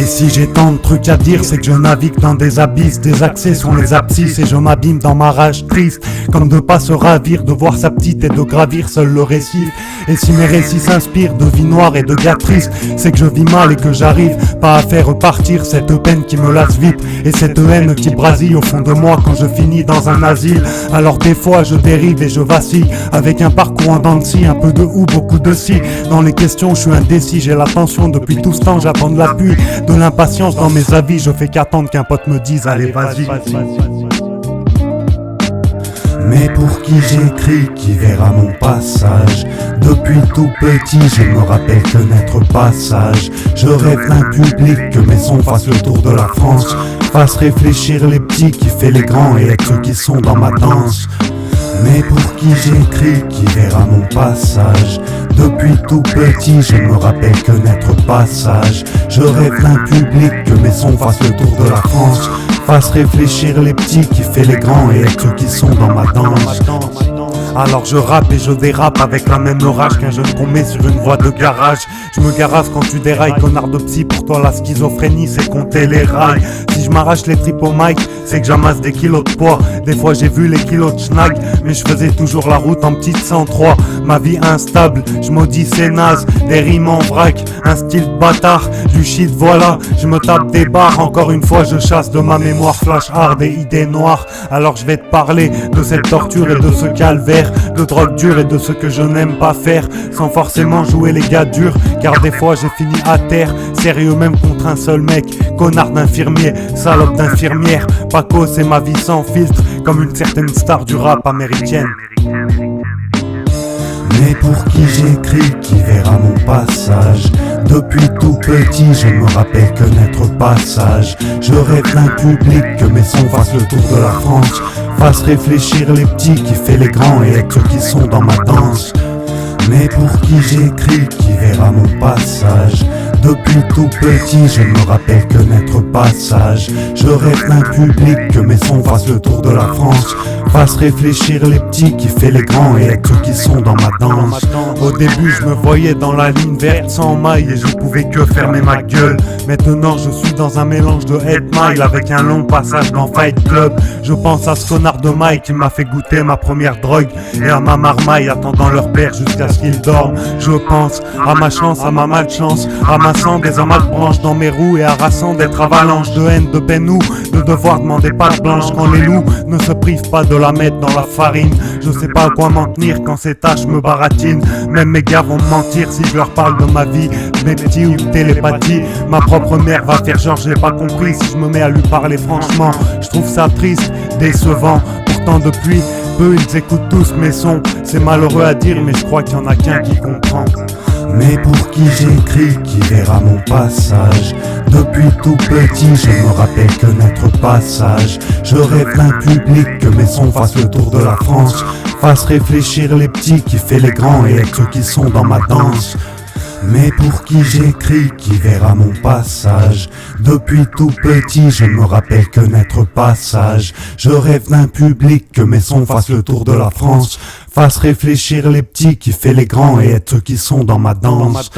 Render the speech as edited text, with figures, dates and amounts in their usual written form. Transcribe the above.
Et si j'ai tant de trucs à dire, c'est que je navigue dans des abysses, des accès sont les abscisses, et je m'abîme dans ma rage triste, comme de pas se ravir, de voir sa petite et de gravir seul le récif. Et si mes récits s'inspirent de vie noire et de gars tristes, c'est que je vis mal et que j'arrive pas à faire repartir cette peine qui me lasse vite, et cette haine qui brasille au fond de moi quand je finis dans un asile. Alors des fois je dérive et je vacille, avec un parcours en dents de scie, un peu de ou, beaucoup de si. Dans les questions je suis indécis, j'ai l'attention depuis tout ce temps, j'attends de l'appui, de l'impatience dans mes avis, je fais qu'attendre qu'un pote me dise allez vas-y. Mais pour qui j'écris, qui verra mon passage? Depuis tout petit, je me rappelle que n'être pas sage. Je rêve d'un public, que mes sons fassent le tour de la France, fassent réfléchir les petits, qui fait les grands et être ceux qui sont dans ma danse. Mais pour qui j'écris, qui verra mon passage? Depuis tout petit, je me rappelle que n'être pas sage. Je rêve d'un public, que mes sons fassent le tour de la France, fassent réfléchir les petits, qui fait les grands et être ceux qui sont dans ma danse. Alors je rappe et je dérape avec la même rage qu'un jeune qu'on met sur une voie de garage. Je me garage quand tu dérailles, connard de psy. Pour toi la schizophrénie c'est compter les rails. Si je m'arrache les tripes au mic, c'est que j'amasse des kilos de poids. Des fois j'ai vu les kilos de schnack, mais je faisais toujours la route en petite 103. Ma vie instable, je maudis c'est naze, des rimes en vrac, un style de bâtard, du shit voilà. Je me tape des barres, encore une fois je chasse de ma mémoire flash hard des idées noires. Alors je vais te parler de cette torture et de ce calvaire, de drogue dure et de ce que je n'aime pas faire, sans forcément jouer les gars durs, car des fois j'ai fini à terre, sérieux même contre un seul mec, connard d'infirmier, salope d'infirmière. Paco c'est ma vie sans filtre, comme une certaine star du rap américaine. Mais pour qui j'écris, qui verra mon passage? Depuis tout petit, je me rappelle que n'être pas sage. Je rêve d'un public, que mes sons fassent le tour de la France, fassent réfléchir les petits, qui fait les grands et être ceux qui sont dans ma danse. Mais pour qui j'écris, qui verra mon passage? Depuis tout petit, je me rappelle que n'être pas sage. Je rêve d'un public, que mes sons fassent le tour de la France, fassent réfléchir les petits, qui fait les grands et être ceux qui sont dans ma danse. Au début je me voyais dans la ligne verte sans maille et je pouvais que fermer ma gueule. Maintenant je suis dans un mélange de 8 Mile avec un long passage dans Fight Club. Je pense à ce connard de Mike qui m'a fait goûter ma première drogue, et à ma marmaille attendant leur père jusqu'à ce qu'ils dorment. Je pense à ma chance, à ma malchance, ramassant des amas de branches dans mes roues et harassant d'être avalanche de haine, de peine ou de devoir demander patte blanche quand les loups ne se privent pas de la mettre dans la farine. Je sais pas à quoi m'en tenir quand ces tâches me baratinent. Même mes gars vont me mentir si je leur parle de ma vie, de mes petits ou de télépathie. Ma propre mère va faire genre j'ai pas compris si je me mets à lui parler franchement. Je trouve ça triste, décevant. Pourtant depuis peu ils écoutent tous mes sons. C'est malheureux à dire mais je crois qu'il y en a qu'un qui comprend. Mais pour qui j'écris, qui verra mon passage? Depuis tout petit, je me rappelle que n'être pas sage. Je rêve d'un public, que mes sons fassent le tour de la France, fassent réfléchir les petits, qui fait les grands et être ceux qui sont dans ma danse. Mais pour qui j'écris, qui verra mon passage? Depuis tout petit, je me rappelle que n'être pas sage. Je rêve d'un public, que mes sons fassent le tour de la France, fassent réfléchir les petits, qui fait les grands et être ceux qui sont dans ma danse.